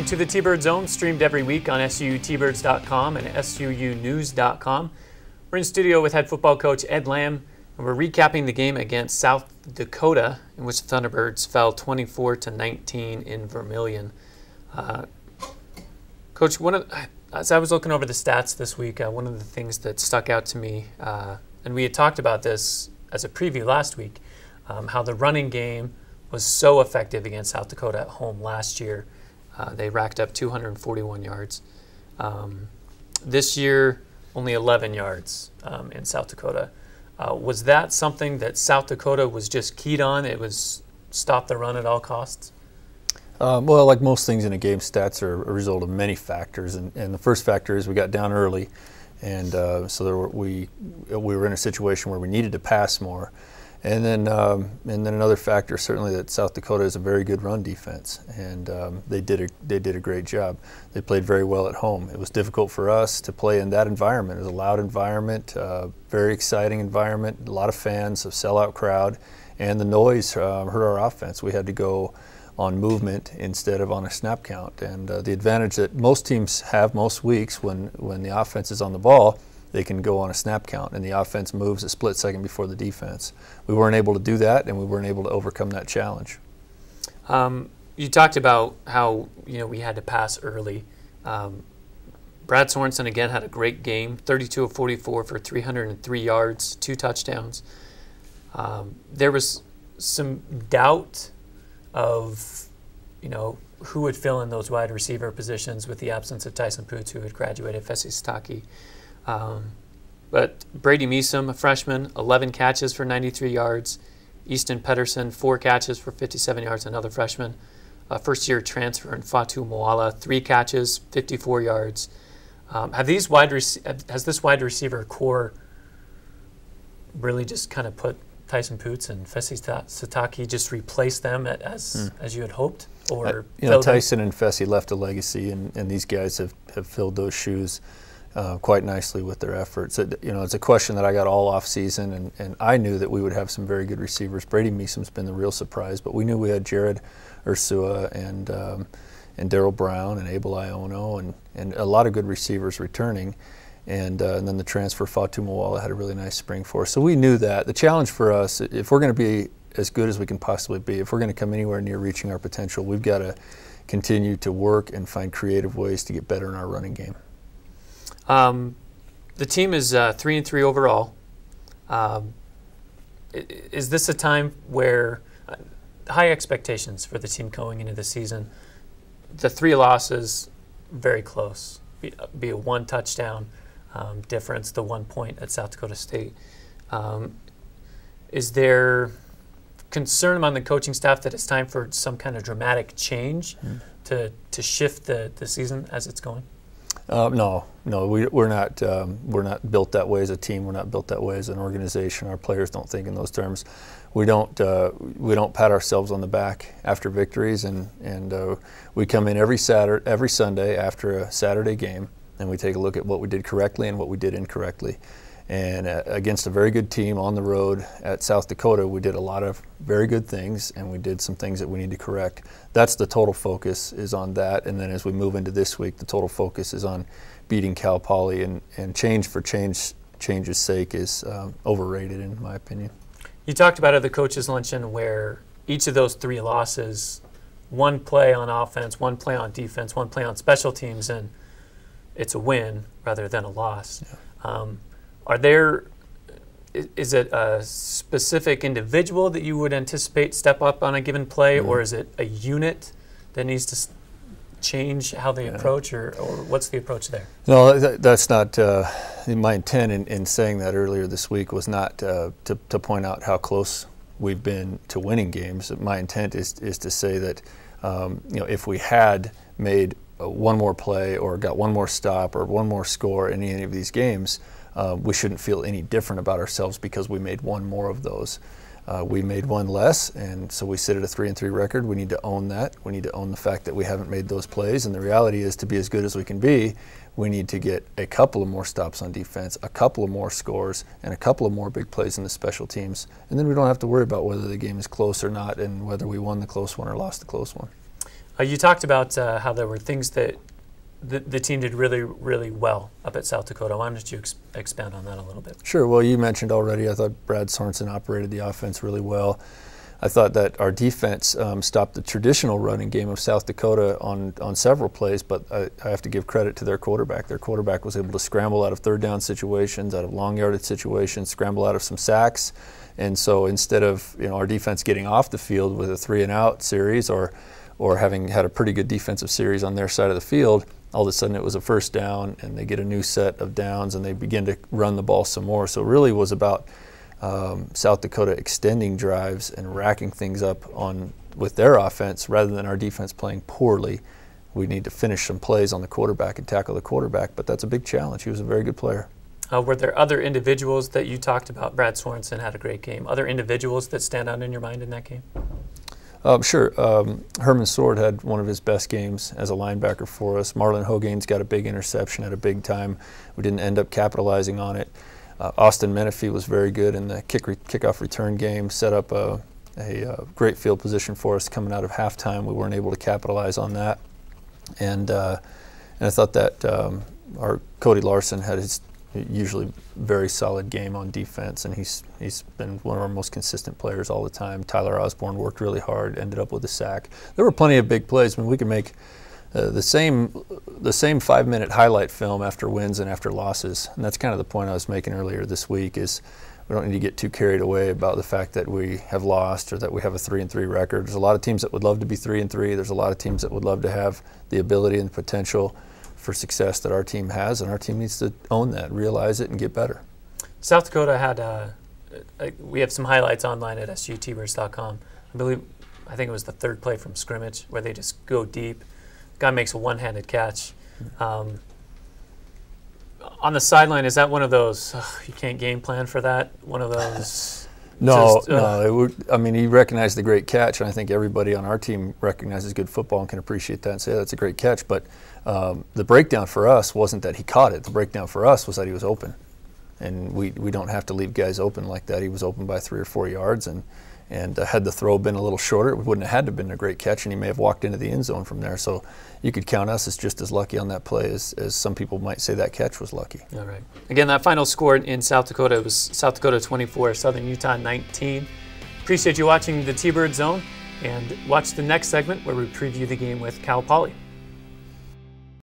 Welcome to the T-Bird Zone, streamed every week on SUUTbirds.com and SUUnews.com. We're in studio with head football coach Ed Lamb, and we're recapping the game against South Dakota, in which the Thunderbirds fell 24-19 in Vermilion. Coach, as I was looking over the stats this week, one of the things that stuck out to me, and we had talked about this as a preview last week, how the running game was so effective against South Dakota at home last year. They racked up 241 yards. This year, only 11 yards in South Dakota. Was that something that South Dakota was just keyed on? It was stop the run at all costs? Well, like most things in a game, stats are a result of many factors. And the first factor is we got down early, and so we were in a situation where we needed to pass more. And then another factor, certainly, that South Dakota is a very good run defense, and they did a great job. They played very well at home. It was difficult for us to play in that environment. It was a loud environment, very exciting environment, a lot of fans, a sellout crowd, and the noise hurt our offense. We had to go on movement instead of on a snap count. And the advantage that most teams have most weeks when the offense is on the ball, they can go on a snap count, and the offense moves a split second before the defense. We weren't able to do that, and we weren't able to overcome that challenge. You talked about how we had to pass early. Brad Sorensen again had a great game, 32 of 44 for 303 yards, 2 touchdowns. There was some doubt of who would fill in those wide receiver positions with the absence of Tyson Poots, who had graduated Fesi Sitake. But Brady Meesum, a freshman, 11 catches for 93 yards. Easton Pedersen, 4 catches for 57 yards, another freshman. First-year transfer in Fatu Moala, 3 catches, 54 yards. Has this wide receiver core really just kind of put Tyson Poots and Fesi Sitake, just replace them as you had hoped? Or Tyson and Fesi left a legacy, and these guys have filled those shoes quite nicely with their efforts. It's a question that I got all off season, and I knew that we would have some very good receivers. Brady Meesum's been the real surprise, but we knew we had Jared Ursua and Darryl Brown and Abel Iono and a lot of good receivers returning. And then the transfer, Fatu Moala, had a really nice spring for us. So we knew that. The challenge for us, if we're going to be as good as we can possibly be, if we're going to come anywhere near reaching our potential, we've got to continue to work and find creative ways to get better in our running game. The team is 3-3 overall. Is this a time where high expectations for the team going into the season? The 3 losses, very close. Be a 1 touchdown difference, the 1 point at South Dakota State. Is there concern among the coaching staff that it's time for some kind of dramatic change to shift the season as it's going? No, we're not built that way as a team. We're not built that way as an organization. Our players don't think in those terms. We don't pat ourselves on the back after victories, and we come in every Sunday after a Saturday game, and we take a look at what we did correctly and what we did incorrectly. And against a very good team on the road at South Dakota, we did a lot of very good things, and we did some things that we need to correct. That's the total focus, is on that. And then as we move into this week, the total focus is on beating Cal Poly, and change for change's sake is overrated, in my opinion. You talked about at the coaches' luncheon where each of those 3 losses, 1 play on offense, 1 play on defense, 1 play on special teams, and it's a win rather than a loss. Yeah. Is it a specific individual that you would anticipate step up on a given play, or is it a unit that needs to change how they approach, or what's the approach there? No, that's not my intent in saying that earlier this week was not to point out how close we've been to winning games. My intent is to say that if we had made 1 more play or got 1 more stop or 1 more score in any of these games, we shouldn't feel any different about ourselves because we made 1 more of those. We made 1 less, and so we sit at a 3-3 record. We need to own that. We need to own the fact that we haven't made those plays, and the reality is, to be as good as we can be, we need to get a couple of more stops on defense, a couple of more scores, and a couple of more big plays in the special teams. And then we don't have to worry about whether the game is close or not, and whether we won the close one or lost the close one. You talked about how there were things that the team did really, really well up at South Dakota. Why don't you expand on that a little bit? Sure. Well, you mentioned already, I thought Brad Sorensen operated the offense really well. I thought that our defense stopped the traditional running game of South Dakota on several plays, but I have to give credit to their quarterback. Their quarterback was able to scramble out of third down situations, out of long yardage situations, scramble out of some sacks. And so instead of our defense getting off the field with a 3-and-out series or having had a pretty good defensive series on their side of the field, all of a sudden it was a first down and they get a new set of downs and they begin to run the ball some more. So it really was about South Dakota extending drives and racking things up with their offense rather than our defense playing poorly. We need to finish some plays on the quarterback and tackle the quarterback, but that's a big challenge. He was a very good player. Were there other individuals that you talked about? Brad Sorensen had a great game. Other individuals that stand out in your mind in that game? Sure. Herman Sword had one of his best games as a linebacker for us. Marlon Hogane's got a big interception at a big time. We didn't end up capitalizing on it. Austin Menifee was very good in the kickoff return game, set up a great field position for us coming out of halftime. We weren't able to capitalize on that. And I thought that our Cody Larson had his usually very solid game on defense, and he's been one of our most consistent players all the time. Tyler Osborne worked really hard, ended up with a sack. There were plenty of big plays. I mean, we could make the same 5-minute highlight film after wins and after losses, and that's kind of the point I was making earlier this week. Is we don't need to get too carried away about the fact that we have lost or that we have a 3-3 record. There's a lot of teams that would love to be 3-3. There's a lot of teams that would love to have the ability and the potential for success that our team has, and our team needs to own that, realize it, and get better. South Dakota had, we have some highlights online at SUTbirds.com. I think it was the third play from scrimmage where they just go deep. The guy makes a one-handed catch. On the sideline, is that one of those, you can't game plan for that? One of those? No. I mean, he recognized the great catch, and I think everybody on our team recognizes good football and can appreciate that and say, that's a great catch. But the breakdown for us wasn't that he caught it. The breakdown for us was that he was open. And we don't have to leave guys open like that. He was open by 3 or 4 yards, and had the throw been a little shorter, it wouldn't have had to have been a great catch, and he may have walked into the end zone from there. So you could count us as just as lucky on that play as some people might say that catch was lucky. All right. Again, that final score in South Dakota was South Dakota 24, Southern Utah 19. Appreciate you watching the T-Bird Zone, and watch the next segment where we preview the game with Cal Poly.